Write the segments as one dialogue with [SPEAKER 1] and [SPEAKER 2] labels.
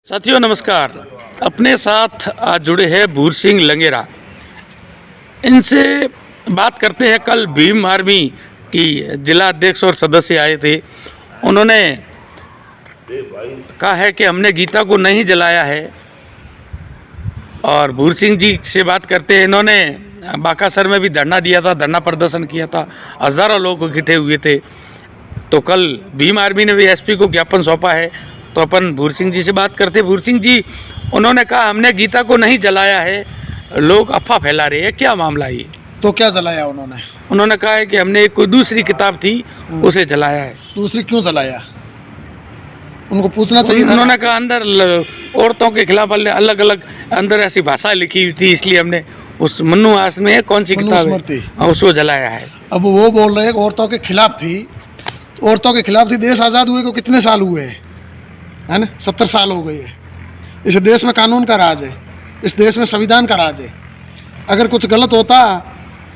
[SPEAKER 1] साथियों नमस्कार। अपने साथ आज जुड़े हैं भूर सिंह लंगेरा। इनसे बात करते हैं। कल भीम आर्मी की जिला अध्यक्ष और सदस्य आए थे। उन्होंने कहा है कि हमने गीता को नहीं जलाया है। और भूर सिंह जी से बात करते हैं। इन्होंने बाकासर में भी धरना दिया था, धरना प्रदर्शन किया था, हज़ारों लोग इकट्ठे हुए थे। तो कल भीम आर्मी ने भी एसपी को ज्ञापन सौंपा है। तो अपन भूर सिंह जी से बात करते। भूर सिंह जी, उन्होंने कहा हमने गीता को नहीं जलाया है, लोग अफवाह फैला रहे हैं, क्या मामला है?
[SPEAKER 2] तो क्या जलाया उन्होंने?
[SPEAKER 1] उन्होंने कहा है कि हमने एक कोई दूसरी किताब थी उसे जलाया है।
[SPEAKER 2] दूसरी क्यों जलाया? उनको पूछना चाहिए था।
[SPEAKER 1] उन्होंने कहा अंदर औरतों के खिलाफ अलग अलग अंदर ऐसी भाषा लिखी हुई थी, इसलिए हमने उस मनु आस में कौन सी किताब है उसको जलाया है।
[SPEAKER 2] अब वो बोल रहे हैं कि औरतों के खिलाफ थी। औरतों के खिलाफ थी। देश आज़ाद हुए को कितने साल हुए हैं? है ना, 70 साल हो गए हैं। इस देश में कानून का राज है, इस देश में संविधान का राज है। अगर कुछ गलत होता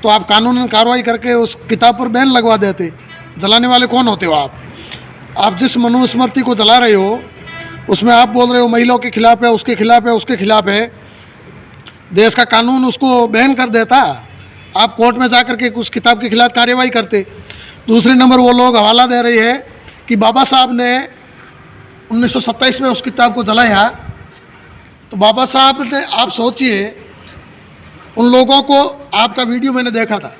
[SPEAKER 2] तो आप कानूनन कार्रवाई करके उस किताब पर बैन लगवा देते। जलाने वाले कौन होते हो आप? आप जिस मनुस्मृति को जला रहे हो उसमें आप बोल रहे हो महिलाओं के खिलाफ है, उसके खिलाफ है, उसके खिलाफ है। देश का कानून उसको बैन कर देता, आप कोर्ट में जा कर के उस किताब के खिलाफ कार्रवाई करते। दूसरे नंबर वो लोग हवाला दे रहे हैं कि बाबा साहब ने 1927 में उस किताब को जलाया। तो बाबा साहब ने, आप सोचिए, उन लोगों को, आपका वीडियो मैंने देखा था,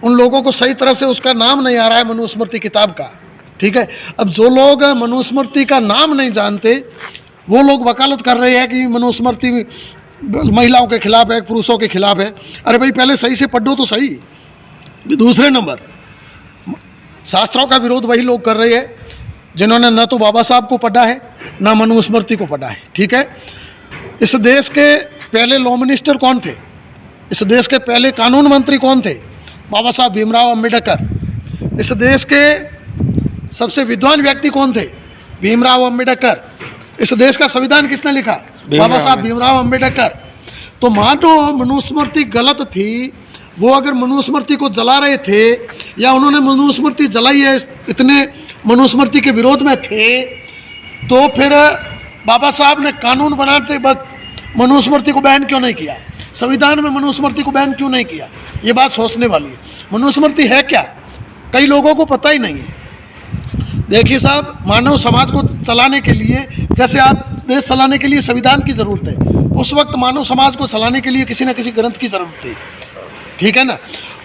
[SPEAKER 2] उन लोगों को सही तरह से उसका नाम नहीं आ रहा है मनुस्मृति किताब का। ठीक है, अब जो लोग मनुस्मृति का नाम नहीं जानते वो लोग वकालत कर रहे हैं कि मनुस्मृति महिलाओं के खिलाफ है, पुरुषों के खिलाफ है। अरे भाई, पहले सही से पढ़ो तो सही। दूसरे नंबर, शास्त्रों का विरोध वही लोग कर रहे हैं जिन्होंने न तो बाबा साहब को पढ़ा है न मनुस्मृति को पढ़ा है। ठीक है, इस देश के पहले लॉ मिनिस्टर कौन थे? इस देश के पहले कानून मंत्री कौन थे? बाबा साहब भीमराव अम्बेडकर। इस देश के सबसे विद्वान व्यक्ति कौन थे? भीमराव अम्बेडकर। इस देश का संविधान किसने लिखा? बाबा साहब भीमराव अम्बेडकर। तो मानो मनुस्मृति गलत थी, वो अगर मनुस्मृति को जला रहे थे या उन्होंने मनुस्मृति जलाई है, इतने मनुस्मृति के विरोध में थे, तो फिर बाबा साहब ने कानून बनाते वक्त मनुस्मृति को बैन क्यों नहीं किया? संविधान में मनुस्मृति को बैन क्यों नहीं किया? ये बात सोचने वाली है। मनुस्मृति है क्या, कई लोगों को पता ही नहीं है। देखिए साहब, मानव समाज को चलाने के लिए, जैसे आप देश चलाने के लिए संविधान की ज़रूरत है, उस वक्त मानव समाज को चलाने के लिए किसी न किसी ग्रंथ की ज़रूरत थी। ठीक है ना।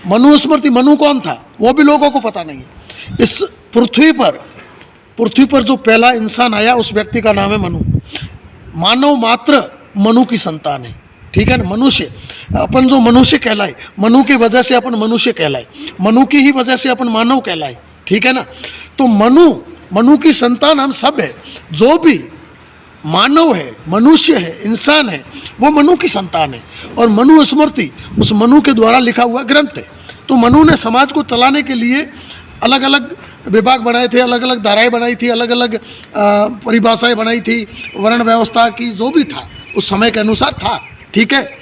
[SPEAKER 2] मनुस्मृति, मनु कौन था वो भी लोगों को पता नहीं है। इस पृथ्वी पर जो पहला इंसान आया उस व्यक्ति का नाम है मनु। मानव मात्र मनु की संतान है। ठीक है ना। मनुष्य, अपन जो मनुष्य कहलाए, मनु की वजह से अपन मनुष्य कहलाए, मनु की ही वजह से अपन मानव कहलाए। ठीक है ना। तो मनु की संतान हम सब है। जो भी मानव है, मनुष्य है, इंसान है, वो मनु की संतान है। और मनुस्मृति उस मनु के द्वारा लिखा हुआ ग्रंथ है। तो मनु ने समाज को चलाने के लिए अलग अलग विभाग बनाए थे, अलग अलग धाराएं बनाई थी, अलग अलग परिभाषाएं बनाई थी, वर्ण व्यवस्था की, जो भी था उस समय के अनुसार था। ठीक है।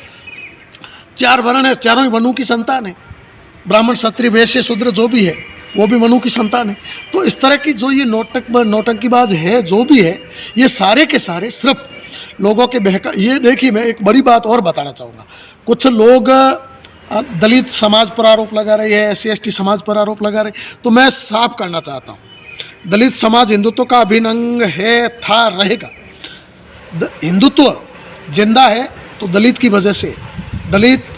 [SPEAKER 2] 4 वर्ण है, चारों ही मनु की संतान है। ब्राह्मण, क्षत्रिय, वैश्य, शूद्र जो भी है वो भी मनु की संतान है। तो इस तरह की जो ये नौटंकीबाज है, जो भी है, ये सारे के सारे सिर्फ लोगों के बहका। ये देखिए, मैं एक बड़ी बात और बताना चाहूँगा। कुछ लोग दलित समाज पर आरोप लगा रहे हैं, SC ST समाज पर आरोप लगा रहे, तो मैं साफ करना चाहता हूँ, दलित समाज हिंदुत्व का अभिन्न अंग है, था, रहेगा। हिंदुत्व जिंदा है तो दलित की वजह से। दलित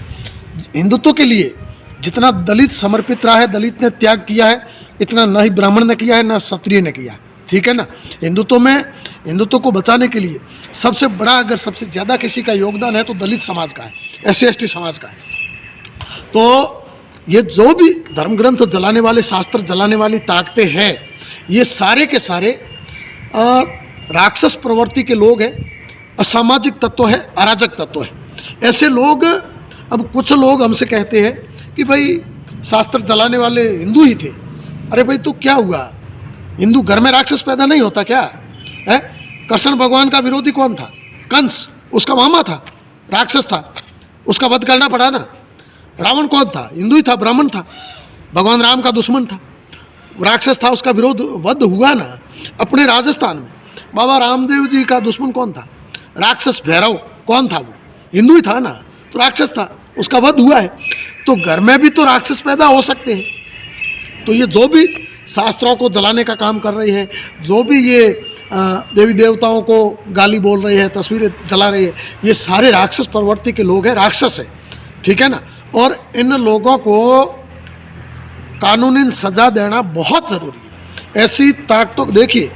[SPEAKER 2] हिंदुत्व के लिए जितना दलित समर्पित रहा है, दलित ने त्याग किया है, इतना न ही ब्राह्मण ने किया है, न क्षत्रिय ने किया। ठीक है ना। हिंदुत्व को बचाने के लिए सबसे बड़ा, अगर सबसे ज़्यादा किसी का योगदान है तो दलित समाज का है, SC ST समाज का है। तो ये जो भी धर्म ग्रंथ जलाने वाले, शास्त्र जलाने वाली ताकतें हैं, ये सारे के सारे राक्षस प्रवृत्ति के लोग हैं, असामाजिक तत्व है, अराजक तत्व है। ऐसे लोग, अब कुछ लोग हमसे कहते हैं कि भाई शास्त्र जलाने वाले हिंदू ही थे। अरे भाई, तो क्या हुआ? हिंदू घर में राक्षस पैदा नहीं होता क्या है? कृष्ण भगवान का विरोधी कौन था? कंस, उसका मामा था, राक्षस था, उसका वध करना पड़ा ना। रावण कौन था? हिंदू ही था, ब्राह्मण था, भगवान राम का दुश्मन था, राक्षस था, उसका विरोध वध हुआ ना। अपने राजस्थान में बाबा रामदेव जी का दुश्मन कौन था? राक्षस भैरव कौन था? वो हिंदू ही था ना, तो राक्षस था, उसका वध हुआ है। तो घर में भी तो राक्षस पैदा हो सकते हैं। तो ये जो भी शास्त्रों को जलाने का काम कर रहे हैं, जो भी ये देवी देवताओं को गाली बोल रहे हैं, तस्वीरें जला रहे हैं, ये सारे राक्षस प्रवृत्ति के लोग हैं, राक्षस है, ठीक है ना। और इन लोगों को कानूनी सज़ा देना बहुत ज़रूरी है। ऐसी ताकतों, देखिए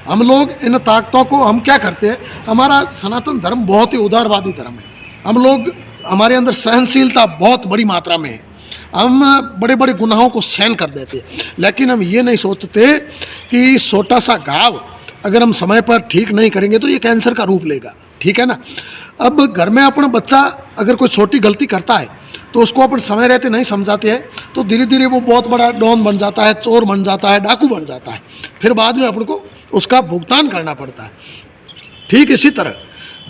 [SPEAKER 2] हम लोग इन ताकतों को, हम क्या करते हैं, हमारा सनातन धर्म बहुत ही उदारवादी धर्म है। हम लोग, हमारे अंदर सहनशीलता बहुत बड़ी मात्रा में है। हम बड़े बड़े गुनाहों को सहन कर देते हैं, लेकिन हम ये नहीं सोचते कि छोटा सा घाव अगर हम समय पर ठीक नहीं करेंगे तो ये कैंसर का रूप लेगा, ठीक है ना। अब घर में अपना बच्चा अगर कोई छोटी गलती करता है तो उसको अपन समय रहते नहीं समझाते हैं, तो धीरे धीरे वो बहुत बड़ा डॉन बन जाता है, चोर बन जाता है, डाकू बन जाता है, फिर बाद में अपन को उसका भुगतान करना पड़ता है। ठीक इसी तरह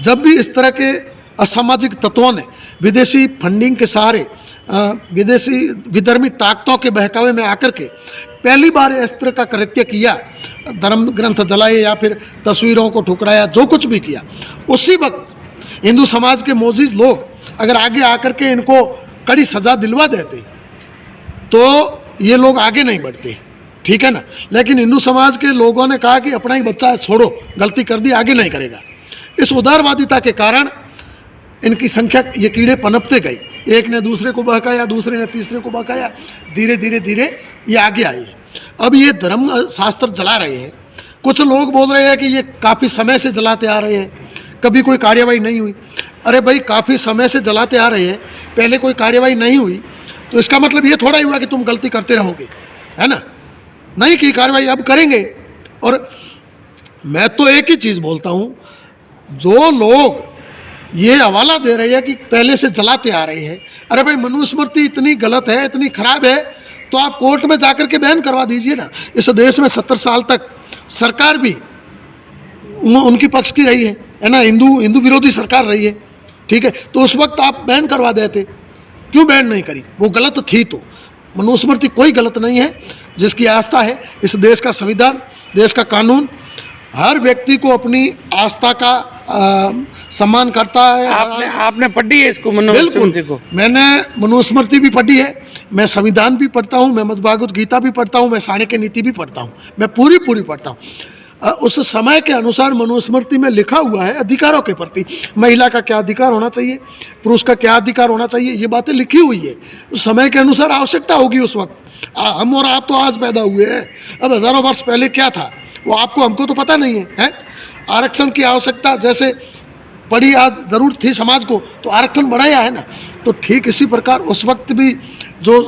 [SPEAKER 2] जब भी इस तरह के असामाजिक तत्वों ने विदेशी फंडिंग के सहारे, विदेशी विधर्मी ताकतों के बहकावे में आकर के पहली बार इस तरह का कृत्य किया, धर्म ग्रंथ जलाए या फिर तस्वीरों को ठुकराया, जो कुछ भी किया, उसी वक्त हिंदू समाज के मोजीज लोग अगर आगे आकर के इनको कड़ी सज़ा दिलवा देते तो ये लोग आगे नहीं बढ़ते, ठीक है ना। लेकिन हिंदू समाज के लोगों ने कहा कि अपना ही बच्चा है, छोड़ो, गलती कर दी, आगे नहीं करेगा। इस उदारवादिता के कारण इनकी संख्या, ये कीड़े पनपते गए, एक ने दूसरे को बहकाया, दूसरे ने तीसरे को बहकाया, धीरे धीरे धीरे ये आगे आए। अब ये धर्म शास्त्र जला रहे हैं। कुछ लोग बोल रहे हैं कि ये काफ़ी समय से जलाते आ रहे हैं, कभी कोई कार्यवाही नहीं हुई। अरे भाई, काफ़ी समय से जलाते आ रहे हैं, पहले कोई कार्यवाही नहीं हुई तो इसका मतलब ये थोड़ा ही हुआ कि तुम गलती करते रहोगे, है ना। नहीं की कार्रवाई, अब करेंगे। और मैं तो एक ही चीज़ बोलता हूँ, जो लोग ये हवाला दे रहे हैं कि पहले से जलाते आ रहे हैं, अरे भाई मनुस्मृति इतनी गलत है, इतनी खराब है, तो आप कोर्ट में जाकर के बैन करवा दीजिए ना। इस देश में 70 साल तक सरकार भी उनकी पक्ष की रही है ना, हिंदू विरोधी सरकार रही है, ठीक है। तो उस वक्त आप बैन करवा देते, क्यों बैन नहीं करी? वो गलत थी तो। मनुस्मृति कोई गलत नहीं है। जिसकी आस्था है, इस देश का संविधान, देश का कानून हर व्यक्ति को अपनी आस्था का सम्मान करता है।
[SPEAKER 1] आपने पढ़ी है इसको, मनुस्मृति को?
[SPEAKER 2] मैंने मनुस्मृति भी पढ़ी है, मैं संविधान भी पढ़ता हूँ, मैं मद्भागवत गीता भी पढ़ता हूँ, मैं चाणक्य नीति भी पढ़ता हूँ, मैं पूरी पढ़ता हूँ। उस समय के अनुसार मनुस्मृति में लिखा हुआ है अधिकारों के प्रति, महिला का क्या अधिकार होना चाहिए, पुरुष का क्या अधिकार होना चाहिए, ये बातें लिखी हुई है। उस समय के अनुसार आवश्यकता होगी उस वक्त। हम और आप तो आज पैदा हुए हैं, अब हज़ारों वर्ष पहले क्या था वो आपको हमको तो पता नहीं है। आरक्षण की आवश्यकता जैसे पड़ी आज ज़रूरत थी समाज को, तो आरक्षण बढ़ाया है ना। तो ठीक इसी प्रकार उस वक्त भी जो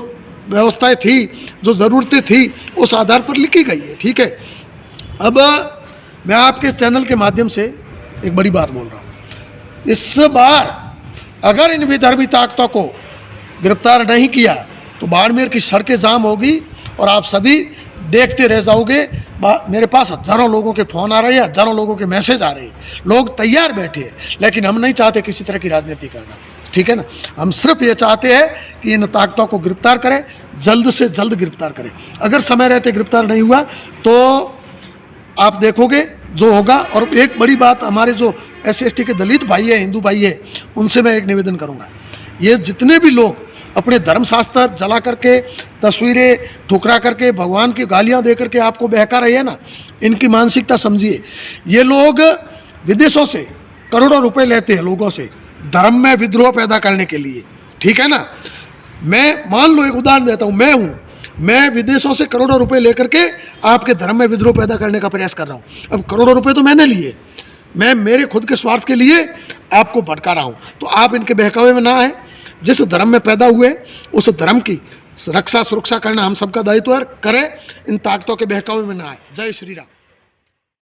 [SPEAKER 2] व्यवस्थाएं थी, जो ज़रूरतें थी, उस आधार पर लिखी गई है, ठीक है। अब मैं आपके चैनल के माध्यम से एक बड़ी बात बोल रहा हूँ, इस बार अगर इन विधर्मी ताकतों को गिरफ्तार नहीं किया तो बाड़मेर की सड़कें जाम होगी और आप सभी देखते रह जाओगे। मेरे पास हज़ारों लोगों के फ़ोन आ रहे हैं, हज़ारों लोगों के मैसेज आ रहे हैं, लोग तैयार बैठे हैं। लेकिन हम नहीं चाहते किसी तरह की राजनीति करना, ठीक है ना। हम सिर्फ ये चाहते हैं कि इन ताकतों को गिरफ्तार करें, जल्द से जल्द गिरफ्तार करें। अगर समय रहते गिरफ्तार नहीं हुआ तो आप देखोगे जो होगा। और एक बड़ी बात, हमारे जो SC/ST के दलित भाई है, हिंदू भाई है, उनसे मैं एक निवेदन करूंगा, ये जितने भी लोग अपने धर्मशास्त्र जला करके, तस्वीरें ठुकरा करके, भगवान की गालियां दे करके आपको बहका रहे हैं ना, इनकी मानसिकता समझिए। ये लोग विदेशों से करोड़ों रुपए लेते हैं लोगों से धर्म में विद्रोह पैदा करने के लिए, ठीक है ना। मैं मान लो एक उदाहरण देता हूँ, मैं विदेशों से करोड़ों रुपए लेकर के आपके धर्म में विद्रोह पैदा करने का प्रयास कर रहा हूँ। अब करोड़ों रुपए तो मैंने लिए, मैं मेरे खुद के स्वार्थ के लिए आपको भटका रहा हूँ, तो आप इनके बहकावे में ना आए। जिस धर्म में पैदा हुए उस धर्म की रक्षा सुरक्षा करना हम सबका दायित्व है, करें, इन ताकतों के बहकावे में ना आए। जय श्री राम।